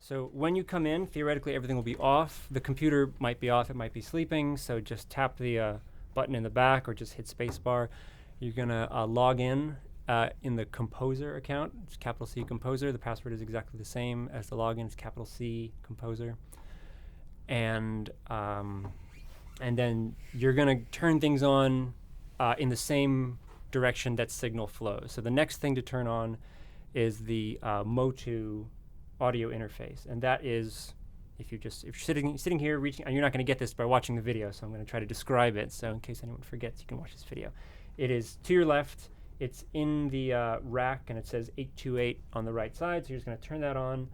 So when you come in, theoretically everything will be off. The computer might be off, it might be sleeping, so just tap the button in the back or just hit spacebar. You're gonna log in the Composer account. It's capital C Composer. The password is exactly the same as the login. It's capital C Composer. And then you're gonna turn things on in the same direction that signal flows. So the next thing to turn on is the Motu audio interface, and that is if you're sitting here reaching, and you're not going to get this by watching the video, so I'm going to try to describe it. So in case anyone forgets, you can watch this video. It is to your left. It's in the rack, and it says 828 on the right side. So you're just going to turn that on,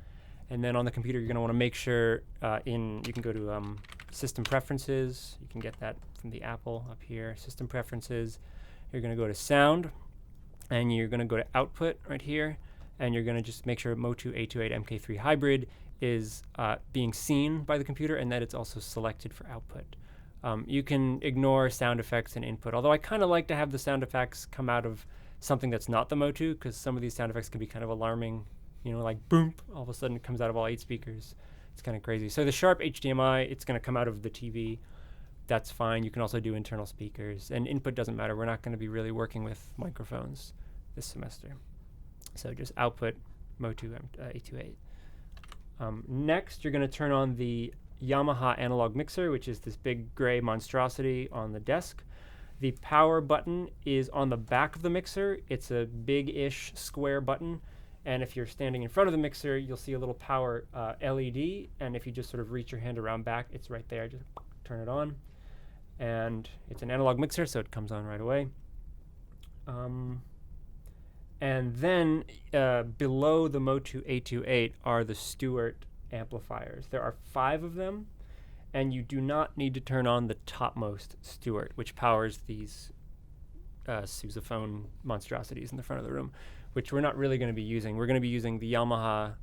and then on the computer, you're going to want to make sure you can go to System Preferences. You can get that from the Apple up here. System Preferences. You're going to go to Sound, and you're going to go to Output right here. And you're going to just make sure Motu 828 MK3 Hybrid is being seen by the computer and that it's also selected for output. You can ignore sound effects and input, although I kind of like to have the sound effects come out of something that's not the Motu, because some of these sound effects can be kind of alarming, like boom, all of a sudden it comes out of all 8 speakers. It's kind of crazy. So the sharp HDMI, it's going to come out of the TV. That's fine. You can also do internal speakers. And input doesn't matter. We're not going to be really working with microphones this semester. So just output Motu 828. Next, you're going to turn on the Yamaha analog mixer, which is this big gray monstrosity on the desk. The power button is on the back of the mixer. It's a big-ish square button. And if you're standing in front of the mixer, you'll see a little power LED. And if you just sort of reach your hand around back, it's right there. Just turn it on. And it's an analog mixer, so it comes on right away. And then below the Motu 828 are the Stewart amplifiers. There are 5 of them, and you do not need to turn on the topmost Stewart, which powers these sousaphone monstrosities in the front of the room, which we're not really going to be using. We're going to be using the Yamaha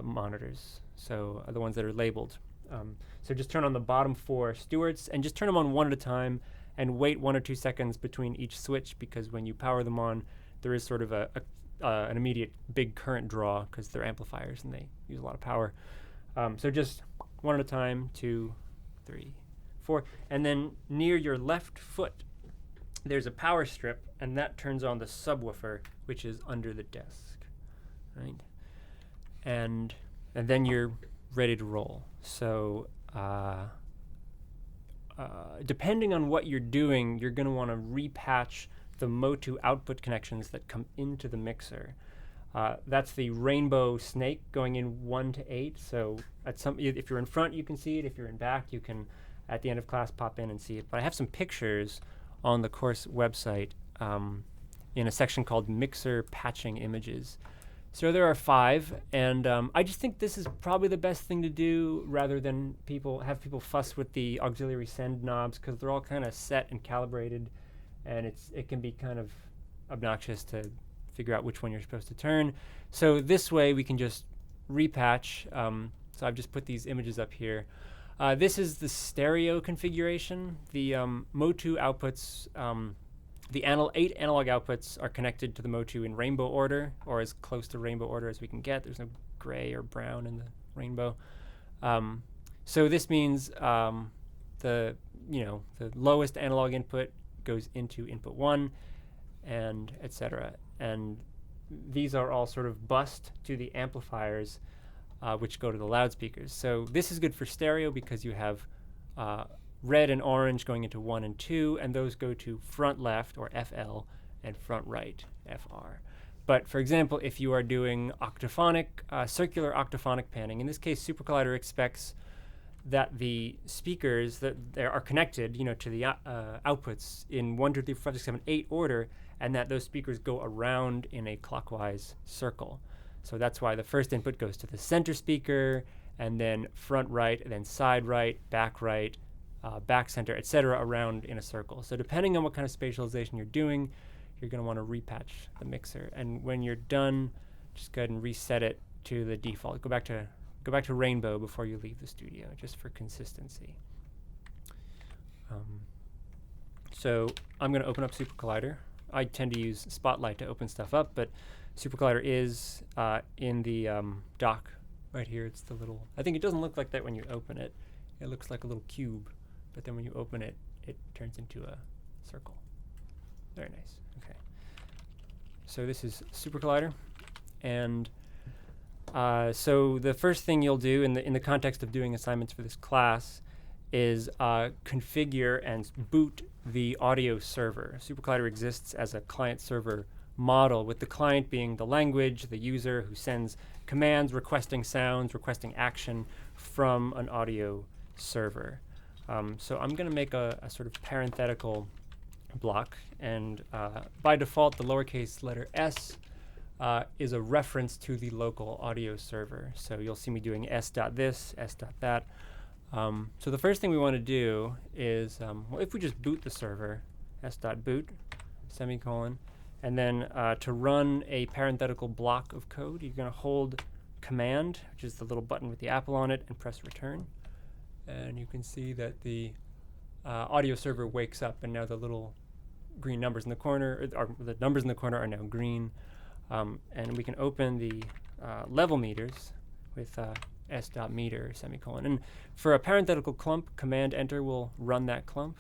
monitors, so the ones that are labeled. So just turn on the bottom 4 Stewarts, and just turn them on one at a time, and wait 1 or 2 seconds between each switch, because when you power them on, there is sort of an immediate big current draw because they're amplifiers and they use a lot of power. So just one at a time, 2, 3, 4. And then near your left foot, there's a power strip, and that turns on the subwoofer, which is under the desk. Right? And then you're ready to roll. So depending on what you're doing, you're going to want to repatch the Motu output connections that come into the mixer. That's the rainbow snake going in 1 to 8. So if you're in front, you can see it. If you're in back, you can, at the end of class, pop in and see it. But I have some pictures on the course website in a section called Mixer Patching Images. So there are 5, and I just think this is probably the best thing to do rather than have people fuss with the auxiliary send knobs, because they're all kind of set and calibrated. And it can be kind of obnoxious to figure out which one you're supposed to turn. So this way we can just repatch. So I've just put these images up here. This is the stereo configuration. The Motu outputs, the 8 analog outputs are connected to the Motu in rainbow order, or as close to rainbow order as we can get. There's no gray or brown in the rainbow. So this means the lowest analog input goes into input 1, and etc. And these are all sort of bused to the amplifiers, which go to the loudspeakers. So this is good for stereo because you have red and orange going into 1 and 2, and those go to front left, or FL, and front right, FR. But for example, if you are doing octophonic, circular octophonic panning, in this case, SuperCollider expects that the speakers that are connected, to the outputs in 1, 2, 3, 4, 5, 6, 7, 8 order, and that those speakers go around in a clockwise circle. So that's why the first input goes to the center speaker, and then front right, and then side right, back center, etc., around in a circle. So depending on what kind of spatialization you're doing, you're going to want to repatch the mixer. And when you're done, just go ahead and reset it to the default. Go back to rainbow before you leave the studio, just for consistency. So I'm going to open up SuperCollider. I tend to use Spotlight to open stuff up, but SuperCollider is in the dock right here, it's the little, I think it doesn't look like that when you open it. It looks like a little cube, but then when you open it, it turns into a circle. Very nice. Okay. So this is SuperCollider, and so the first thing you'll do in the context of doing assignments for this class is configure and boot the audio server. SuperCollider exists as a client-server model, with the client being the language, the user who sends commands, requesting sounds, requesting action from an audio server. So I'm going to make a sort of parenthetical block, and by default the lowercase letter s is a reference to the local audio server. So you'll see me doing s.this, s.that. So the first thing we want to do is, well, if we just boot the server, s.boot, semicolon, and then to run a parenthetical block of code, you're going to hold command, which is the little button with the apple on it, and press return. And you can see that the audio server wakes up, and now the little green numbers in the corner, or the numbers in the corner are now green. And we can open the level meters with s.meter, semicolon. And for a parenthetical clump, command enter will run that clump.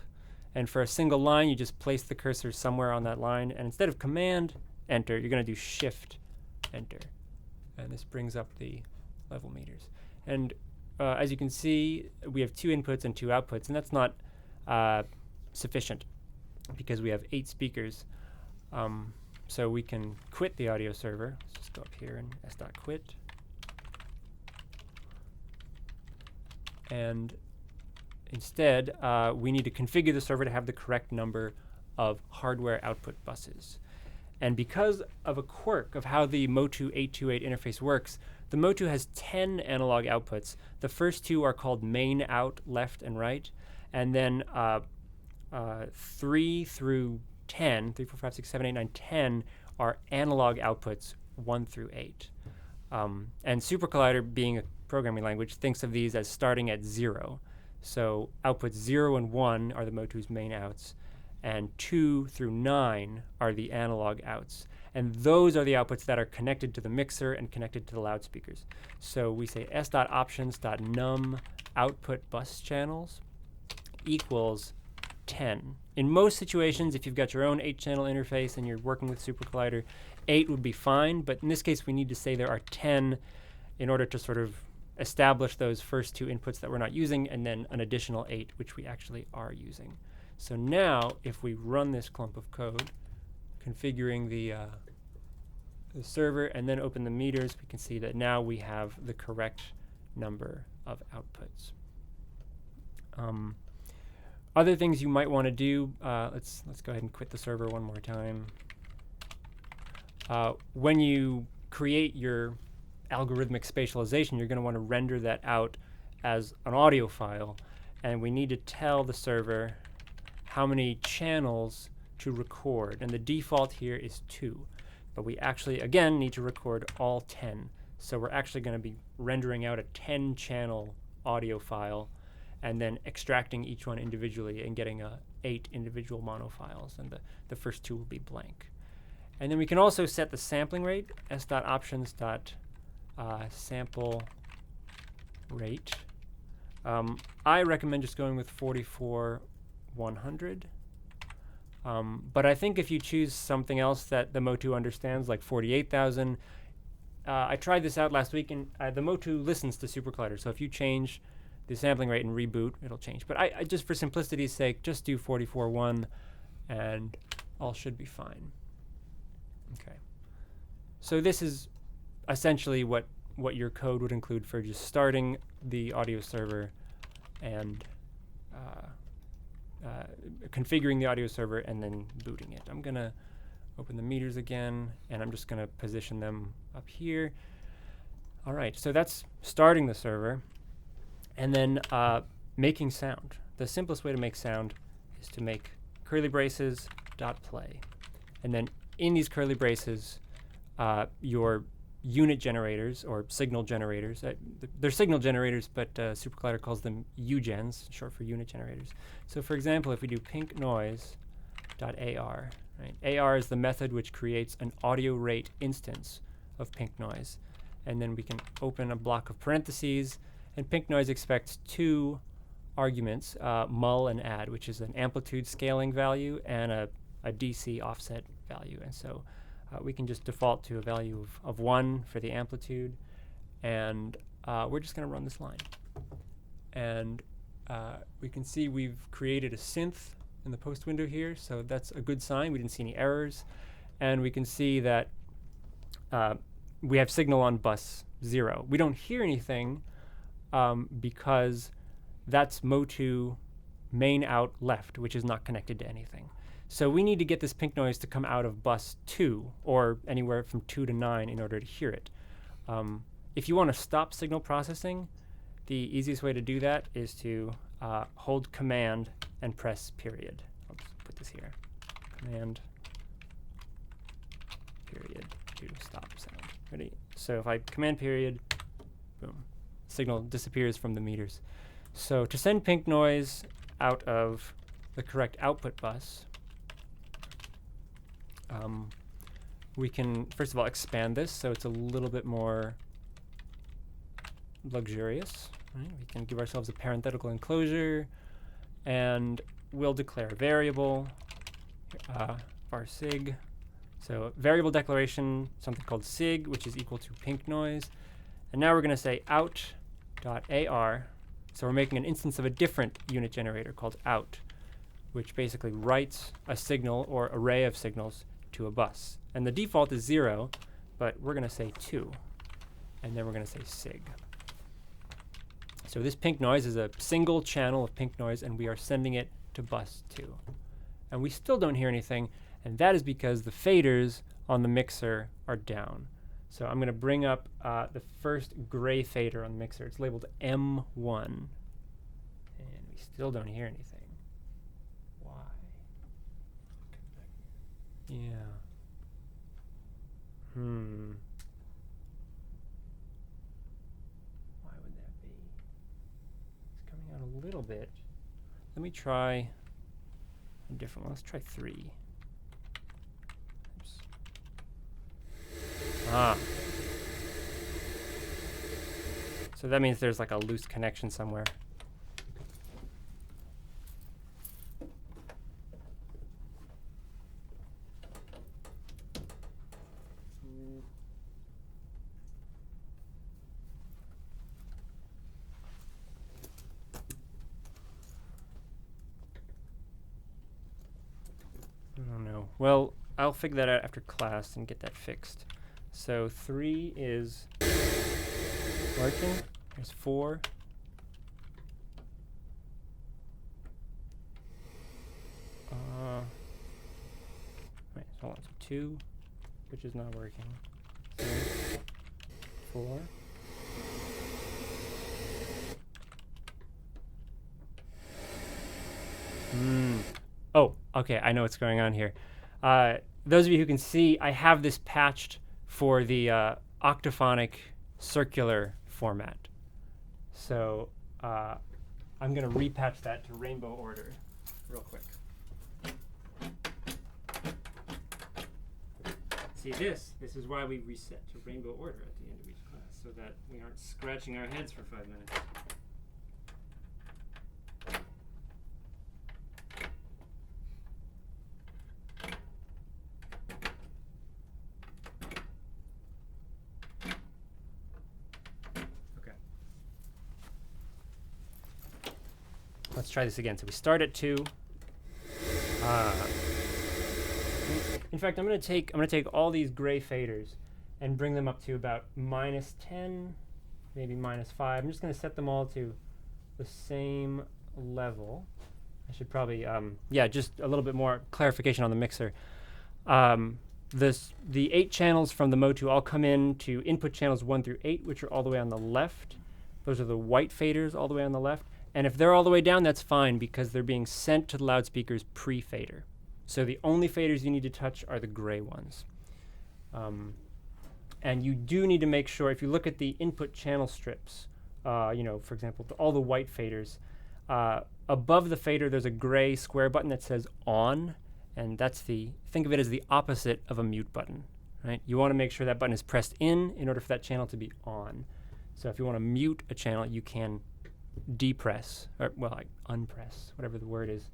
And for a single line, you just place the cursor somewhere on that line. And instead of command enter, you're going to do shift enter. And this brings up the level meters. And as you can see, we have 2 inputs and 2 outputs. And that's not sufficient because we have 8 speakers. So we can quit the audio server. Let's just go up here and s.quit. And instead, we need to configure the server to have the correct number of hardware output buses. And because of a quirk of how the Motu 828 interface works, the Motu has 10 analog outputs. The first 2 are called main out, left and right. And then 3 through 10, 3, 4, 5, 6, 7, 8, 9, 10 are analog outputs 1 through 8. And SuperCollider, being a programming language, thinks of these as starting at 0. So outputs 0 and 1 are the Motu's main outs, and 2 through 9 are the analog outs. And those are the outputs that are connected to the mixer and connected to the loudspeakers. So we say s.options.num output bus channels equals 10. In most situations, if you've got your own 8-channel interface and you're working with SuperCollider, 8 would be fine, but in this case we need to say there are 10 in order to sort of establish those first 2 inputs that we're not using, and then an additional 8, which we actually are using. So now, if we run this clump of code, configuring the server and then open the meters, we can see that now we have the correct number of outputs. Other things you might want to do, let's go ahead and quit the server one more time. When you create your algorithmic spatialization, you're going to want to render that out as an audio file, and we need to tell the server how many channels to record, and the default here is 2, but we actually again need to record all 10. So we're actually going to be rendering out a 10-channel audio file and then extracting each one individually and getting 8 individual mono files, and the first 2 will be blank. And then we can also set the sampling rate, s.options.sample rate. I recommend just going with 44,100. But I think if you choose something else that the Motu understands, like 48,000, I tried this out last week, and the Motu listens to SuperCollider. So if you change the sampling rate and reboot, it'll change. But I just for simplicity's sake, just do 44.1, and all should be fine. Okay. So this is essentially what your code would include for just starting the audio server and configuring the audio server and then booting it. I'm going to open the meters again, and I'm just going to position them up here. All right, so that's starting the server. And then making sound. The simplest way to make sound is to make curly braces dot play. And then in these curly braces, your unit generators or signal generators, they're signal generators, but SuperCollider calls them UGens, short for unit generators. So for example, if we do pink noise.ar, right? AR is the method which creates an audio rate instance of pink noise. and then we can open a block of parentheses, and pink noise expects two arguments, mul and add, which is an amplitude scaling value and a DC offset value. And so we can just default to a value of 1 for the amplitude, and we're just going to run this line. And we can see we've created a synth in the post window here, so that's a good sign. We didn't see any errors. And we can see that we have signal on bus 0. We don't hear anything because that's Mo2 main out left, which is not connected to anything. So we need to get this pink noise to come out of bus 2, or anywhere from 2 to 9 in order to hear it. If you want to stop signal processing, the easiest way to do that is to hold Command and press period. I'll just put this here. Command period to stop sound. Ready? So if I command period, boom, signal disappears from the meters. So to send pink noise out of the correct output bus, we can first of all expand this so it's a little bit more luxurious. Right? We can give ourselves a parenthetical enclosure, and we'll declare a variable, var sig. So variable declaration, something called sig, which is equal to pink noise. And now we're going to say out.ar. So we're making an instance of a different unit generator called out, which basically writes a signal or array of signals to a bus. And the default is 0, but we're going to say 2. And then we're going to say sig. So this pink noise is a single channel of pink noise, and we are sending it to bus 2. And we still don't hear anything, and that is because the faders on the mixer are down. So I'm going to bring up the first gray fader on the mixer. It's labeled M1. And we still don't hear anything. Why? Yeah. Why would that be? It's coming out a little bit. Let me try a different one. Let's try 3. Oops. So that means there's like a loose connection somewhere. I don't know. Well, I'll figure that out after class and get that fixed. So 3 is working. There's 4. Wait, hold on. So 2, which is not working. 3, 4. Oh, okay. I know what's going on here. Those of you who can see, I have this patched for the Octophonic circular format. So I'm going to repatch that to rainbow order real quick. See, this is why we reset to rainbow order at the end of each class, so that we aren't scratching our heads for 5 minutes. Let's try this again. So we start at 2. In fact, I'm going to take all these gray faders and bring them up to about -10, maybe -5. I'm just going to set them all to the same level. I should probably, just a little bit more clarification on the mixer. The 8 channels from the Mo2 all come in to input channels 1 through 8, which are all the way on the left. Those are the white faders all the way on the left. And if they're all the way down, that's fine, because they're being sent to the loudspeakers pre-fader. So the only faders you need to touch are the gray ones. And you do need to make sure, if you look at the input channel strips, for example, all the white faders, above the fader there's a gray square button that says on, and think of it as the opposite of a mute button. right? You want to make sure that button is pressed in order for that channel to be on. So if you want to mute a channel, you can depress, or well, like unpress, whatever the word is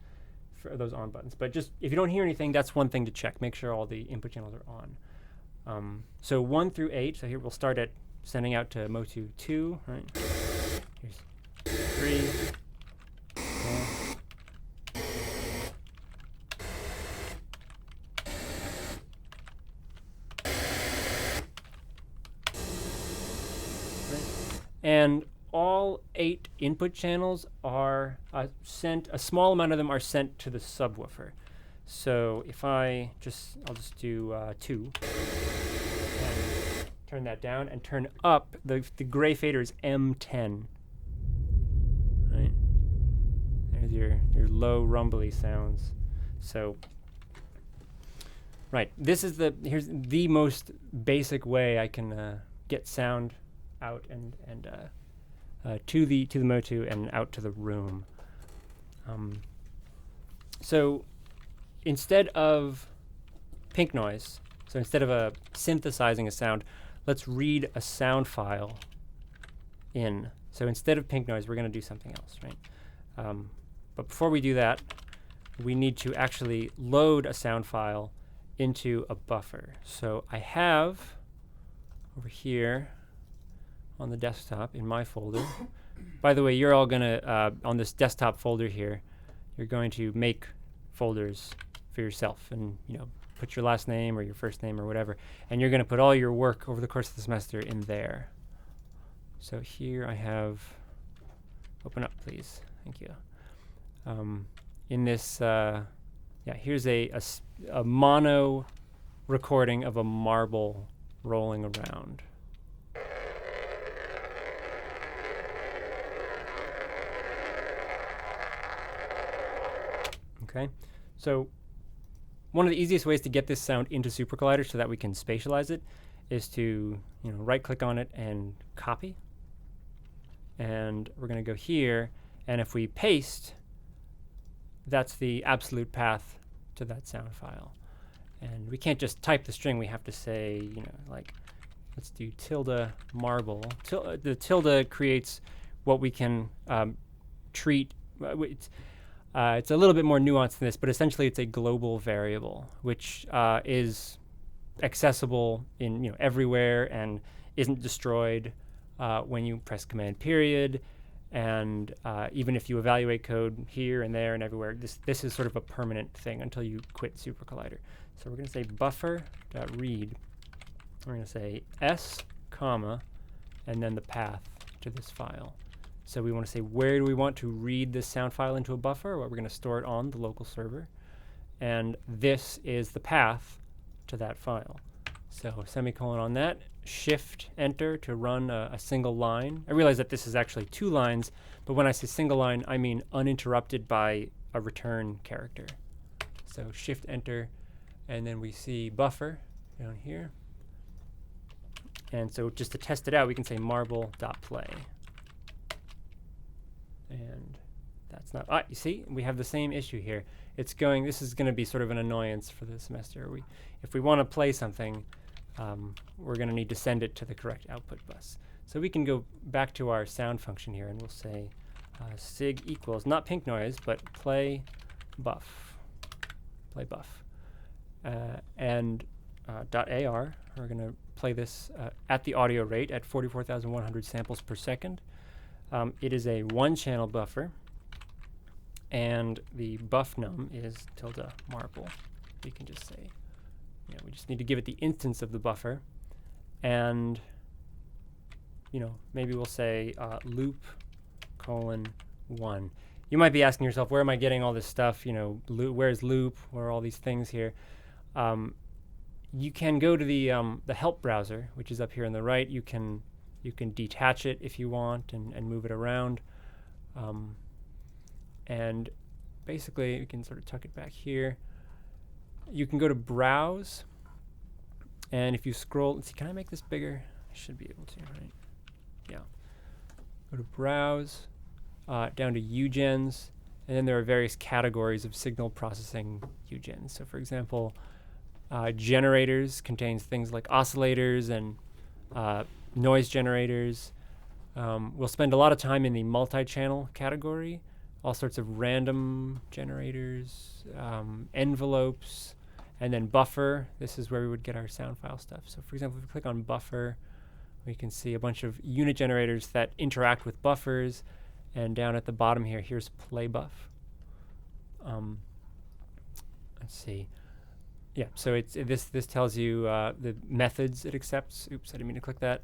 for those on buttons. But just if you don't hear anything, that's one thing to check. Make sure all the input channels are on. So 1 through 8. So here we'll start at sending out to Motu 2. Right? Here's 3. 4. And all 8 input channels are sent, a small amount of them are sent to the subwoofer. So if I'll just do 2, and turn that down, and turn up, the gray fader is M10. Right? There's your low rumbly sounds. So, right, here's the most basic way I can get sound out and to the Motu and out to the room. So instead of pink noise, so instead of synthesizing a sound, let's read a sound file in. So instead of pink noise, we're going to do something else, right? But before we do that, we need to actually load a sound file into a buffer. So I have over here on the desktop in my folder. By the way, you're all going to, on this desktop folder here, you're going to make folders for yourself and, put your last name or your first name or whatever. And you're going to put all your work over the course of the semester in there. So here I have, open up please, thank you. In this, here's a mono recording of a marble rolling around. Okay, so one of the easiest ways to get this sound into SuperCollider so that we can spatialize it is to right-click on it and copy. And we're going to go here, and if we paste, that's the absolute path to that sound file. And we can't just type the string. We have to say, like, let's do tilde marble. The tilde creates what we can treat. It's a little bit more nuanced than this, but essentially it's a global variable, which is accessible in everywhere and isn't destroyed when you press Command period. And even if you evaluate code here and there and everywhere, this is sort of a permanent thing until you quit SuperCollider. So we're going to say buffer.read. We're going to say s, comma, and then the path to this file. So we want to say, where do we want to read this sound file into a buffer? Well, we're going to store it on the local server. And this is the path to that file. So semicolon on that, shift enter to run a single line. I realize that this is actually 2 lines, but when I say single line, I mean uninterrupted by a return character. So shift enter, and then we see buffer down here. And so just to test it out, we can say marble.play. And that's not, you see, we have the same issue here. It's going, this is going to be sort of an annoyance for the semester. If we want to play something, we're going to need to send it to the correct output bus. So we can go back to our sound function here, and we'll say sig equals, not pink noise, but play buff. Play buff. And .ar, we're going to play this at the audio rate at 44,100 samples per second. It is a 1-channel buffer, and the buff num is tilde marble. We can just say, we just need to give it the instance of the buffer, and maybe we'll say loop :1. You might be asking yourself, where am I getting all this stuff? Where's loop? Where are all these things here? You can go to the help browser, which is up here on the right. You can detach it if you want and move it around. And basically, you can sort of tuck it back here. You can go to Browse, and if you scroll, let's see, can I make this bigger? I should be able to, right? Yeah. Go to Browse, down to UGens, and then there are various categories of signal processing UGens. So for example, Generators contains things like oscillators and noise generators. We'll spend a lot of time in the multi-channel category, all sorts of random generators, envelopes, and then buffer. This is where we would get our sound file stuff. So for example, if we click on buffer, we can see a bunch of unit generators that interact with buffers. And down at the bottom here, here's playBuff. Let's see. Yeah, so this tells you the methods it accepts. Oops, I didn't mean to click that.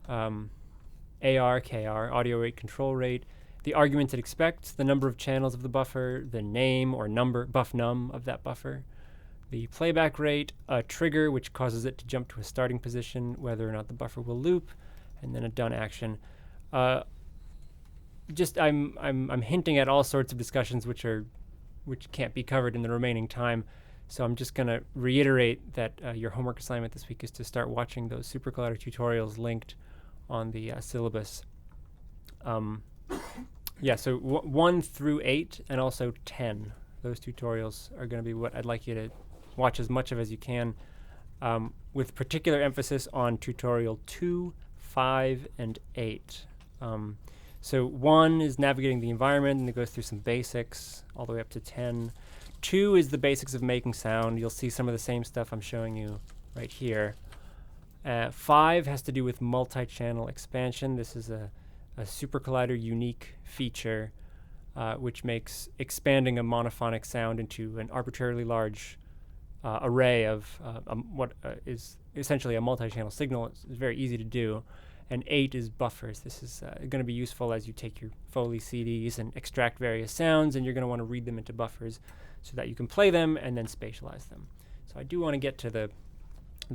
AR, KR, audio rate, control rate, the arguments it expects, the number of channels of the buffer, the name or number, buff num of that buffer, the playback rate, a trigger which causes it to jump to a starting position, whether or not the buffer will loop, and then a done action. I'm hinting at all sorts of discussions which can't be covered in the remaining time. So I'm just going to reiterate that your homework assignment this week is to start watching those SuperCollider tutorials linked on the syllabus. Yeah, so 1 through 8 and also 10. Those tutorials are going to be what I'd like you to watch as much of as you can, with particular emphasis on tutorial 2, 5, and 8. So 1 is navigating the environment, and it goes through some basics all the way up to 10. 2 is the basics of making sound. You'll see some of the same stuff I'm showing you right here. 5 has to do with multi-channel expansion. This is a SuperCollider unique feature which makes expanding a monophonic sound into an arbitrarily large array of what is essentially a multi-channel signal. It's very easy to do. And 8 is buffers. This is going to be useful as you take your Foley CDs and extract various sounds, and you're going to want to read them into buffers so that you can play them and then spatialize them. So I do want to get to the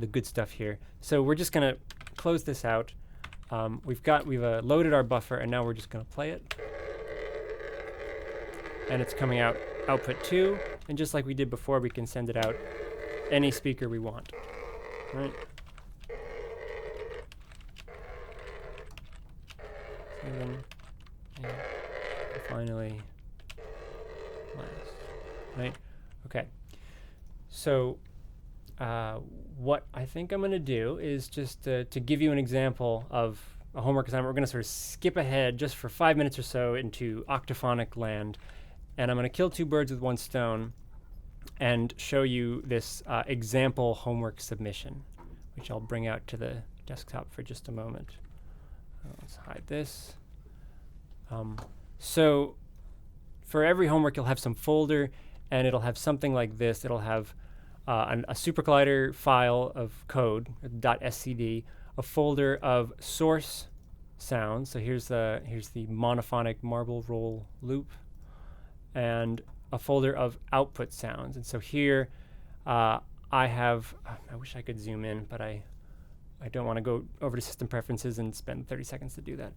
good stuff here. So we're just going to close this out. We've loaded our buffer, and now we're just going to play it. And it's coming out output 2. And just like we did before, we can send it out any speaker we want. Right? And finally, last. Right? Okay. So what I think I'm going to do is just to give you an example of a homework assignment. We're going to sort of skip ahead just for 5 minutes or so into Octophonic land. And I'm going to kill 2 birds with 1 stone and show you this example homework submission, which I'll bring out to the desktop for just a moment. Let's hide this. So for every homework, you'll have some folder, and it'll have something like this. It'll have a SuperCollider file of code, .scd, a folder of source sounds. So here's the monophonic marble roll loop, and a folder of output sounds. And so here I have, I wish I could zoom in, but I don't want to go over to system preferences and spend 30 seconds to do that.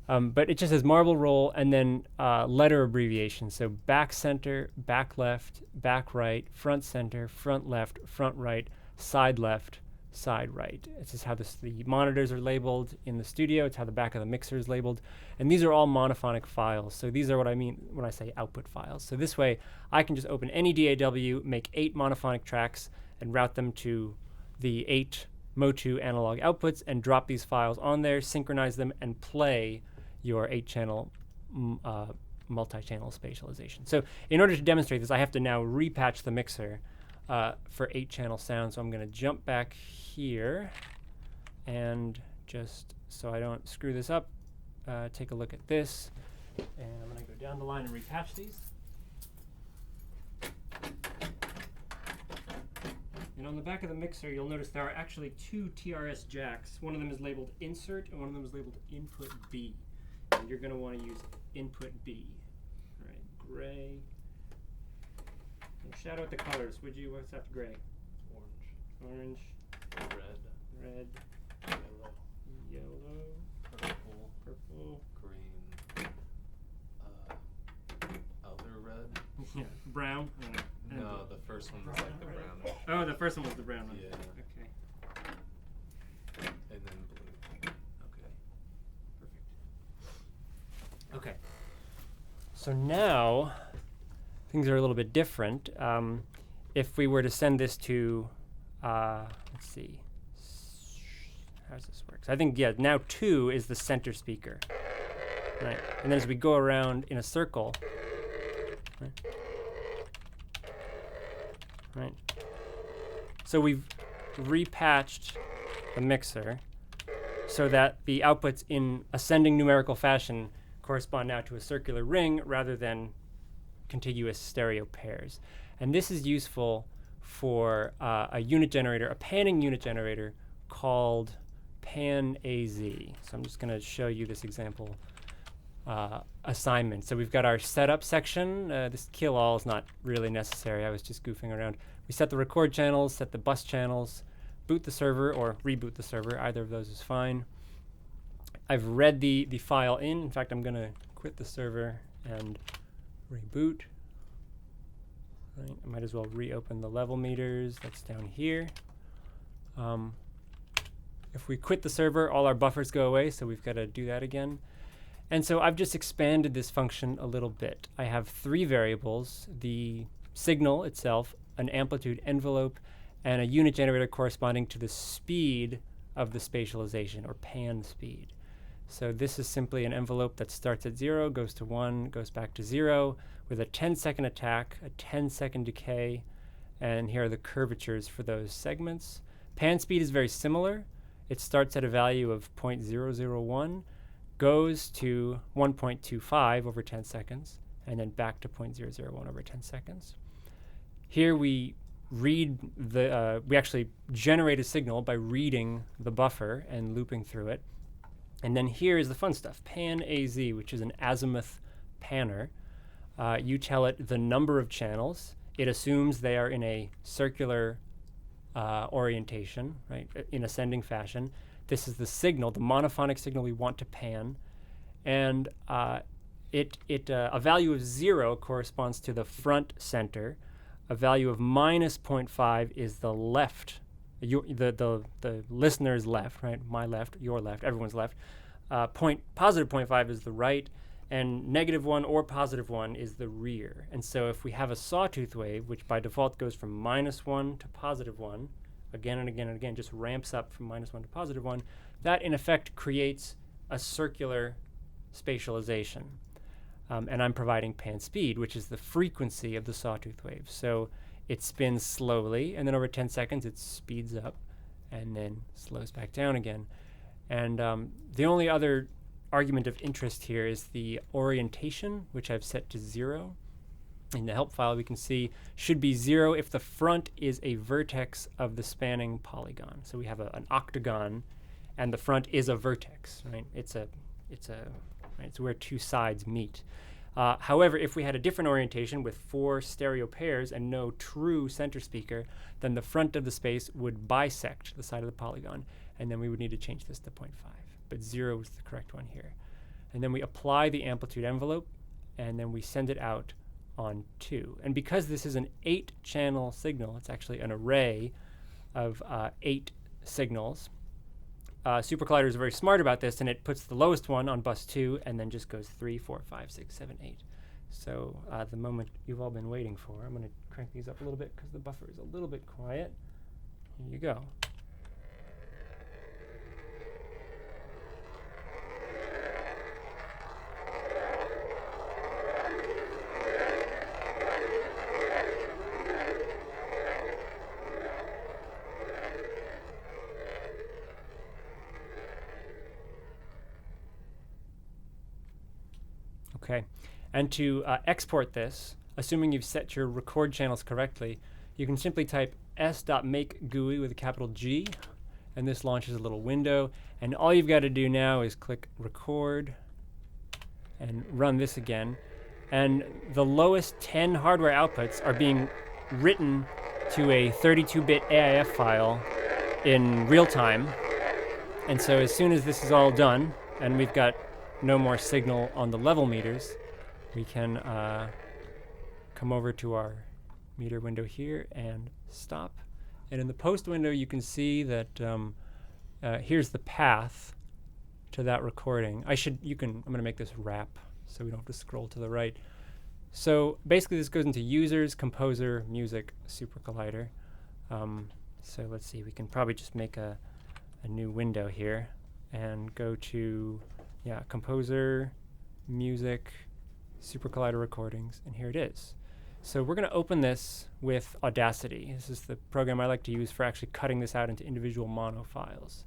But it just says marble roll and then letter abbreviations. So back center, back left, back right, front center, front left, front right, side left, side right. This is how the monitors are labeled in the studio. It's how the back of the mixer is labeled. And these are all monophonic files. So these are what I mean when I say output files. So this way, I can just open any DAW, make 8 monophonic tracks, and route them to the 8 Motu analog outputs and drop these files on there, synchronize them, and play your 8-channel multi-channel spatialization. So in order to demonstrate this, I have to now repatch the mixer for 8-channel sound. So I'm going to jump back here and just so I don't screw this up, take a look at this. And I'm going to go down the line and repatch these. And on the back of the mixer, you'll notice there are actually 2 TRS jacks. One of them is labeled insert, and one of them is labeled input B. And you're going to want to use input B. All right, gray. And shout out the colors, would you? What's after gray? Orange. Red. Yellow. Purple. Green. Other red. Yeah, brown. No, the first one was like the brownish. Oh, the first one was the brown one. Yeah. Okay. And then blue. Okay. Perfect. Okay. So now things are a little bit different. If we were to send this to let's see. How does this work? So I think, yeah, now 2 is the center speaker. Right. And then as we go around in a circle, right? So we've repatched the mixer so that the outputs in ascending numerical fashion correspond now to a circular ring rather than contiguous stereo pairs. And this is useful for a unit generator, a panning unit generator called PAN-AZ. So I'm just going to show you this example assignment. So we've got our setup section. This kill all is not really necessary. I was just goofing around. We set the record channels, set the bus channels, boot the server or reboot the server. Either of those is fine. I've read the file in. In fact, I'm going to quit the server and reboot. Right. I might as well reopen the level meters. That's down here. If we quit the server, all our buffers go away, so we've got to do that again. And so I've just expanded this function a little bit. I have 3 variables, the signal itself, an amplitude envelope, and a unit generator corresponding to the speed of the spatialization, or pan speed. So this is simply an envelope that starts at 0, goes to 1, goes back to 0, with a 10-second attack, a 10-second decay, and here are the curvatures for those segments. Pan speed is very similar. It starts at a value of 0.001, goes to 1.25 over 10 seconds, and then back to 0.001 over 10 seconds. Here we read we actually generate a signal by reading the buffer and looping through it. And then here is the fun stuff, PAN-AZ, which is an azimuth panner. You tell it the number of channels. It assumes they are in a circular orientation, right, in ascending fashion. This is the signal, the monophonic signal we want to pan. And a value of 0 corresponds to the front center. A value of minus 0.5 is the left, the listener's left, right? My left, your left, everyone's left. Positive 0.5 is the right, and negative 1 or positive 1 is the rear. And so if we have a sawtooth wave, which by default goes from minus 1 to positive 1, again and again and again, just ramps up from minus 1 to positive 1, that in effect creates a circular spatialization. And I'm providing pan speed, which is the frequency of the sawtooth wave. So it spins slowly, and then over 10 seconds it speeds up and then slows back down again. And the only other argument of interest here is the orientation, which I've set to 0. In the help file, we can see should be 0 if the front is a vertex of the spanning polygon. So we have an octagon, and the front is a vertex, right? It's where 2 sides meet. However, if we had a different orientation with 4 stereo pairs and no true center speaker, then the front of the space would bisect the side of the polygon, and then we would need to change this to 0.5. But 0 is the correct one here. And then we apply the amplitude envelope, and then we send it out on 2. And because this is an 8-channel signal, it's actually an array of 8 signals. SuperCollider is very smart about this, and it puts the lowest one on bus 2 and then just goes 3, 4, 5, 6, 7, 8. So the moment you've all been waiting for, I'm going to crank these up a little bit because the buffer is a little bit quiet. Here you go. Okay, and to export this, assuming you've set your record channels correctly, you can simply type s.make-GUI with a capital G, and this launches a little window. And all you've got to do now is click record and run this again. And the lowest 10 hardware outputs are being written to a 32-bit AIF file in real time. And so as soon as this is all done, and we've got no more signal on the level meters, we can come over to our meter window here and stop. And in the post window, you can see that here's the path to that recording. I'm going to make this wrap so we don't have to scroll to the right. So basically, this goes into users, composer, music, SuperCollider. So let's see, we can probably just make a new window here and go to, Composer, Music, SuperCollider Recordings, and here it is. So we're going to open this with Audacity. This is the program I like to use for actually cutting this out into individual mono files.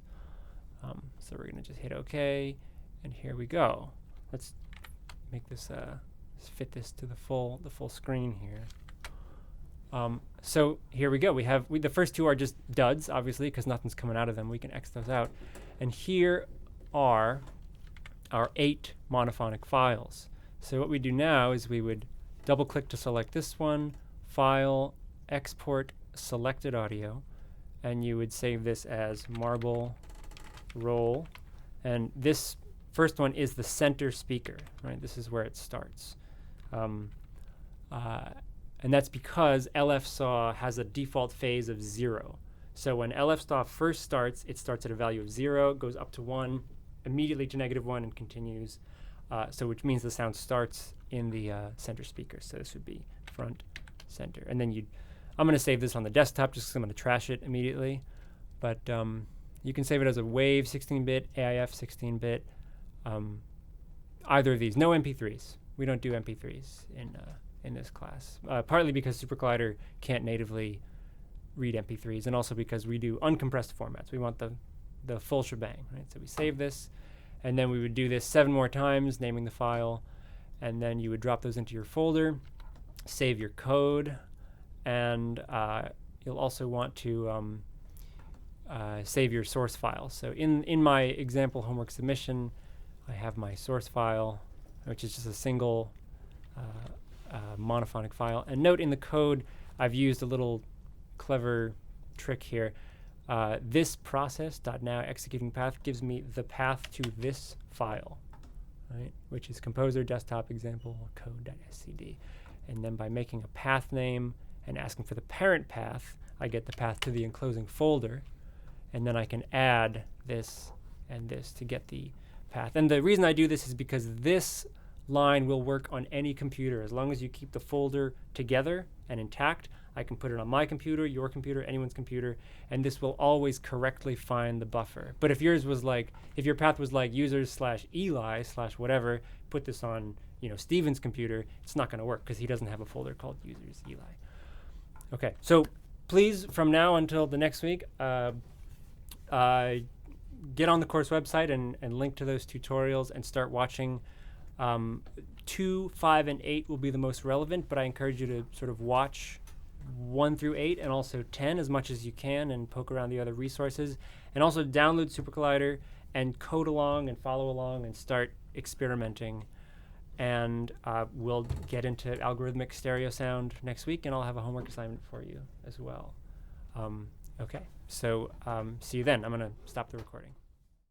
So we're going to just hit OK, and here we go. Let's make this let's fit this to the full screen here. So here we go. We have the first two are just duds, obviously, because nothing's coming out of them. We can X those out. And here are our 8 monophonic files. So what we do now is we would double-click to select this one, File, Export, Selected Audio, and you would save this as Marble Roll. And this first one is the center speaker, right? This is where it starts. And that's because LFSAW has a default phase of 0. So when LFSAW first starts, it starts at a value of 0, goes up to 1, immediately to -1, and continues. So which means the sound starts in the center speaker. So this would be front, center. And then I'm going to save this on the desktop just because I'm going to trash it immediately. But you can save it as a WAV 16-bit, AIF 16-bit, either of these. No MP3s. We don't do MP3s in this class, partly because SuperCollider can't natively read MP3s, and also because we do uncompressed formats. We want the full shebang, right? So we save this, and then we would do this 7 more times, naming the file, and then you would drop those into your folder, save your code, and you'll also want to save your source file. So in my example homework submission, I have my source file, which is just a single monophonic file. And note in the code, I've used a little clever trick here. This process.now executing path gives me the path to this file, right? Which is composer desktop example code.scd. And then by making a path name and asking for the parent path, I get the path to the enclosing folder. And then I can add this and this to get the path. And the reason I do this is because this line will work on any computer. As long as you keep the folder together and intact, I can put it on my computer, your computer, anyone's computer, and this will always correctly find the buffer. But if yours was like, if your path was like users/Eli/whatever, put this on, Steven's computer, it's not going to work because he doesn't have a folder called users Eli. Okay, so please, from now until the next week, get on the course website and link to those tutorials and start watching. 2, 5, and 8 will be the most relevant, but I encourage you to sort of watch 1 through 8 and also 10 as much as you can and poke around the other resources. And also download SuperCollider and code along and follow along and start experimenting. And we'll get into algorithmic stereo sound next week, and I'll have a homework assignment for you as well. Okay, so see you then. I'm going to stop the recording.